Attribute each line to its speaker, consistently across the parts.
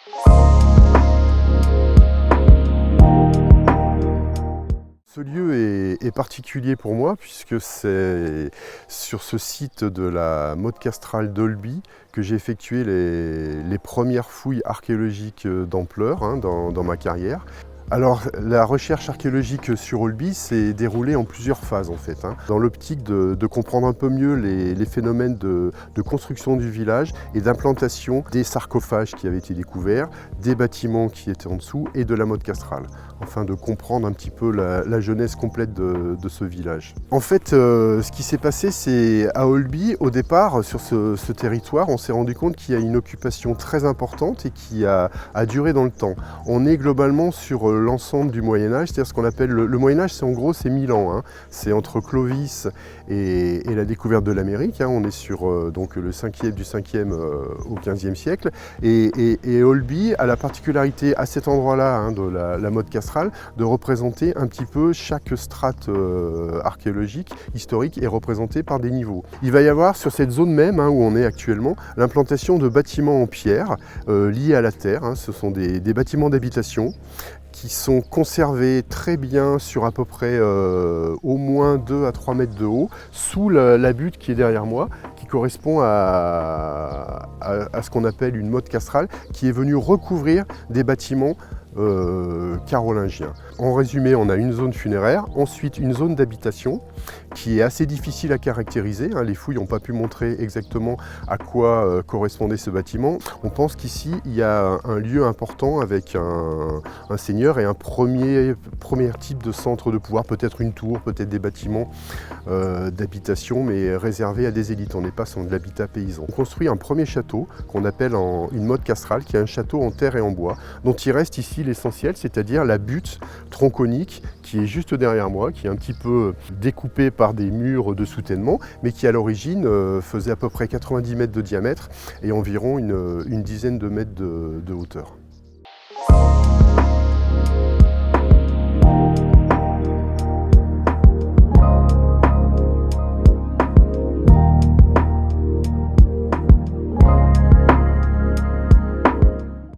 Speaker 1: Ce lieu est particulier pour moi puisque c'est sur ce site de la motte castrale d'Olby que j'ai effectué les premières fouilles archéologiques d'ampleur dans ma carrière. Alors la recherche archéologique sur Olby s'est déroulée en plusieurs phases en fait, dans l'optique de comprendre un peu mieux les phénomènes de construction du village et d'implantation des sarcophages qui avaient été découverts, des bâtiments qui étaient en dessous et de la motte castrale, afin de comprendre un petit peu la genèse complète de ce village. En fait, ce qui s'est passé, c'est à Olby, au départ, sur ce territoire, on s'est rendu compte qu'il y a une occupation très importante et qui a duré dans le temps. On est globalement sur l'ensemble du Moyen-Âge, c'est-à-dire ce qu'on appelle le Moyen-Âge, c'est en gros c'est 1000 ans. C'est entre Clovis et la découverte de l'Amérique. On est sur donc du 5e au 15e siècle. Et Olby a la particularité à cet endroit-là de la motte castrale de représenter un petit peu chaque strate archéologique, historique, est représentée par des niveaux. Il va y avoir sur cette zone même où on est actuellement l'implantation de bâtiments en pierre liés à la terre. Ce sont des bâtiments d'habitation qui sont conservés très bien sur à peu près au moins 2 à 3 mètres de haut, sous la butte qui est derrière moi, qui correspond à ce qu'on appelle une motte castrale, qui est venue recouvrir des bâtiments carolingiens. En résumé, on a une zone funéraire, ensuite une zone d'habitation qui est assez difficile à caractériser. Les fouilles n'ont pas pu montrer exactement à quoi correspondait ce bâtiment. On pense qu'ici, il y a un lieu important avec un seigneur et un premier type de centre de pouvoir, peut-être une tour, peut-être des bâtiments d'habitation, mais réservés à des élites. On n'est pas sur de l'habitat paysan. On construit un premier château qu'on appelle une motte castrale, qui est un château en terre et en bois, dont il reste ici l'essentiel, c'est-à-dire la butte tronconique qui est juste derrière moi, qui est un petit peu découpée par des murs de soutènement, mais qui à l'origine faisait à peu près 90 mètres de diamètre et environ une dizaine de mètres de hauteur.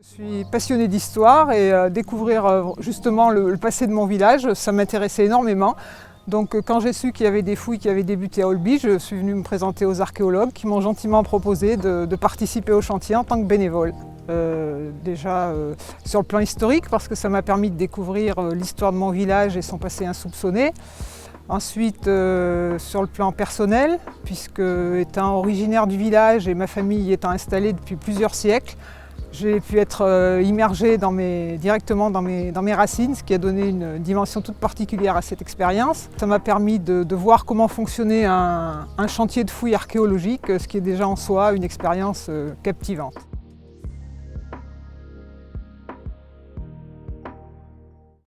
Speaker 2: Je suis passionnée d'histoire et découvrir justement le passé de mon village, ça m'intéressait énormément. Donc quand j'ai su qu'il y avait des fouilles qui avaient débuté à Olby, je suis venue me présenter aux archéologues qui m'ont gentiment proposé de participer au chantier en tant que bénévole. Déjà sur le plan historique, parce que ça m'a permis de découvrir l'histoire de mon village et son passé insoupçonné. Ensuite, sur le plan personnel, puisque étant originaire du village et ma famille y étant installée depuis plusieurs siècles, j'ai pu être immergée directement dans mes racines, ce qui a donné une dimension toute particulière à cette expérience. Ça m'a permis de voir comment fonctionnait un chantier de fouilles archéologiques, ce qui est déjà en soi une expérience captivante.